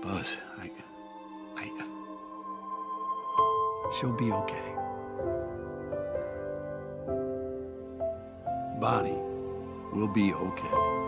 Buzz, She'll be okay. Bonnie will be okay.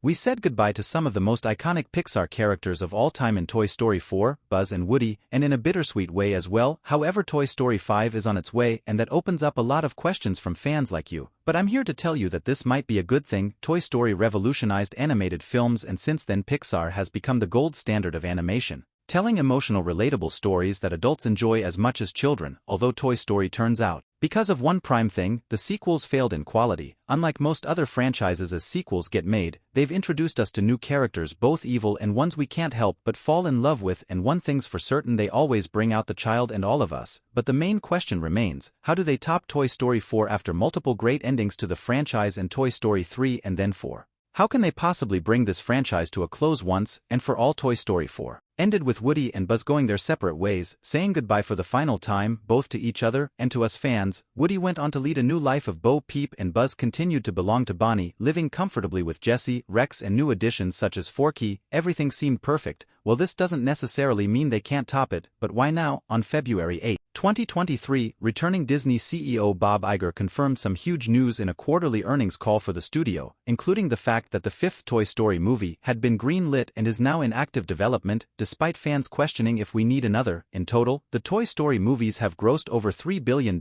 We said goodbye to some of the most iconic Pixar characters of all time in Toy Story 4, Buzz and Woody, and in a bittersweet way as well. However, Toy Story 5 is on its way, and that opens up a lot of questions from fans like you. But I'm here to tell you that this might be a good thing. Toy Story revolutionized animated films, and since then Pixar has become the gold standard of animation, telling emotional, relatable stories that adults enjoy as much as children. Although Toy Story turns out, because of one prime thing, the sequels failed in quality. Unlike most other franchises, as sequels get made, they've introduced us to new characters, both evil and ones we can't help but fall in love with, and one thing's for certain, they always bring out the child in all of us. But the main question remains, how do they top Toy Story 4 after multiple great endings to the franchise and Toy Story 3 and then 4? How can they possibly bring this franchise to a close once and for all? Toy Story 4 ended with Woody and Buzz going their separate ways, saying goodbye for the final time, both to each other and to us fans. Woody went on to lead a new life of Bo Peep, and Buzz continued to belong to Bonnie, living comfortably with Jessie, Rex, and new additions such as Forky. Everything seemed perfect. Well, this doesn't necessarily mean they can't top it, but why now? On February 8, 2023, returning Disney CEO Bob Iger confirmed some huge news in a quarterly earnings call for the studio, including the fact that the fifth Toy Story movie had been green-lit and is now in active development, despite fans questioning if we need another. In total, the Toy Story movies have grossed over $3 billion,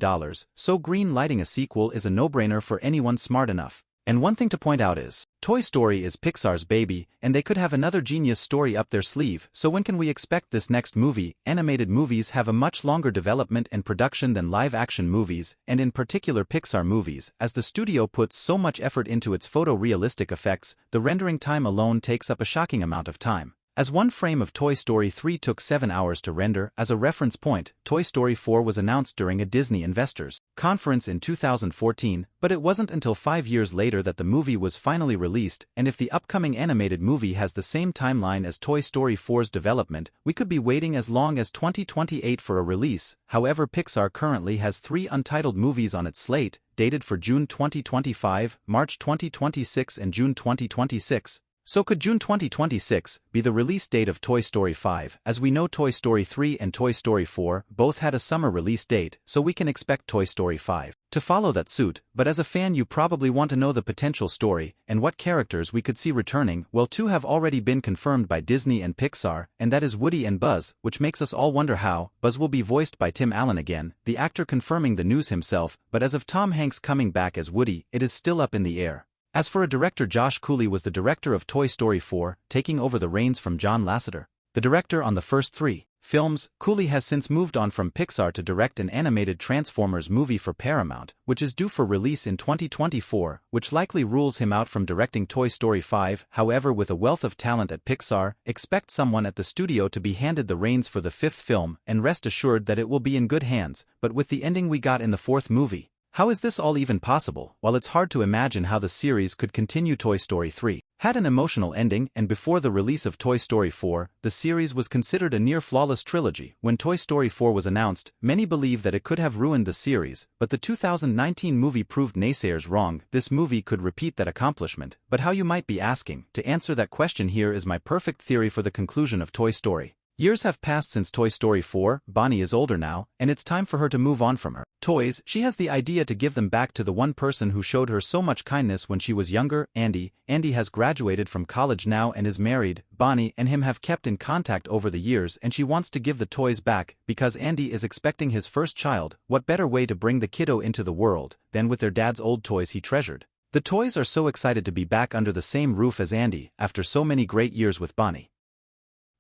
so green-lighting a sequel is a no-brainer for anyone smart enough. And one thing to point out is, Toy Story is Pixar's baby, and they could have another genius story up their sleeve. So when can we expect this next movie? Animated movies have a much longer development and production than live-action movies, and in particular Pixar movies, as the studio puts so much effort into its photorealistic effects. The rendering time alone takes up a shocking amount of time, as one frame of Toy Story 3 took 7 hours to render. As a reference point, Toy Story 4 was announced during a Disney Investors Conference in 2014, but it wasn't until 5 years later that the movie was finally released. And if the upcoming animated movie has the same timeline as Toy Story 4's development, we could be waiting as long as 2028 for a release. However, Pixar currently has 3 untitled movies on its slate, dated for June 2025, March 2026, and June 2026. So could June 2026 be the release date of Toy Story 5? As we know, Toy Story 3 and Toy Story 4 both had a summer release date, so we can expect Toy Story 5 to follow that suit. But as a fan, you probably want to know the potential story and what characters we could see returning. Well, 2 have already been confirmed by Disney and Pixar, and that is Woody and Buzz, which makes us all wonder how. Buzz will be voiced by Tim Allen again, the actor confirming the news himself, but as of Tom Hanks coming back as Woody, it is still up in the air. As for a director, Josh Cooley was the director of Toy Story 4, taking over the reins from John Lasseter, the director on the first 3 films. Cooley has since moved on from Pixar to direct an animated Transformers movie for Paramount, which is due for release in 2024, which likely rules him out from directing Toy Story 5. However, with a wealth of talent at Pixar, expect someone at the studio to be handed the reins for the 5th film, and rest assured that it will be in good hands. But with the ending we got in the 4th movie, how is this all even possible? While it's hard to imagine how the series could continue, Toy Story 3 had an emotional ending, and before the release of Toy Story 4, the series was considered a near-flawless trilogy. When Toy Story 4 was announced, many believed that it could have ruined the series, but the 2019 movie proved naysayers wrong. This movie could repeat that accomplishment. But how, you might be asking? To answer that question, here is my perfect theory for the conclusion of Toy Story. Years have passed since Toy Story 4, Bonnie is older now, and it's time for her to move on from her toys. She has the idea to give them back to the one person who showed her so much kindness when she was younger, Andy. Andy has graduated from college now and is married. Bonnie and him have kept in contact over the years, and she wants to give the toys back, because Andy is expecting his first child. What better way to bring the kiddo into the world than with their dad's old toys he treasured? The toys are so excited to be back under the same roof as Andy, after so many great years with Bonnie.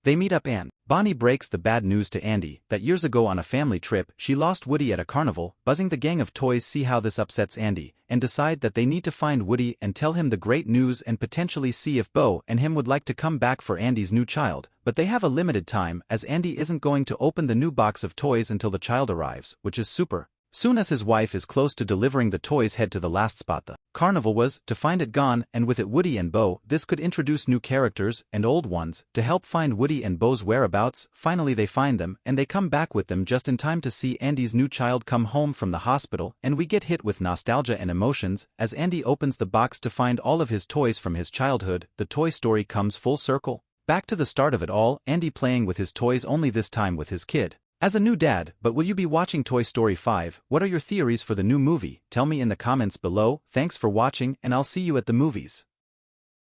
They meet up and Bonnie breaks the bad news to Andy that years ago on a family trip she lost Woody at a carnival. Buzzing the gang of toys see how this upsets Andy and decide that they need to find Woody and tell him the great news and potentially see if Bo and him would like to come back for Andy's new child. But they have a limited time, as Andy isn't going to open the new box of toys until the child arrives, which is super. Soon as his wife is close to delivering the toys, head to the last spot the carnival was, to find it gone, and with it Woody and Bo. This could introduce new characters, and old ones, to help find Woody and Bo's whereabouts. Finally they find them, and they come back with them just in time to see Andy's new child come home from the hospital, and we get hit with nostalgia and emotions, as Andy opens the box to find all of his toys from his childhood. The Toy Story comes full circle. Back to the start of it all, Andy playing with his toys, only this time with his kid. As a new dad, but will you be watching Toy Story 5? What are your theories for the new movie? Tell me in the comments below. Thanks for watching, and I'll see you at the movies.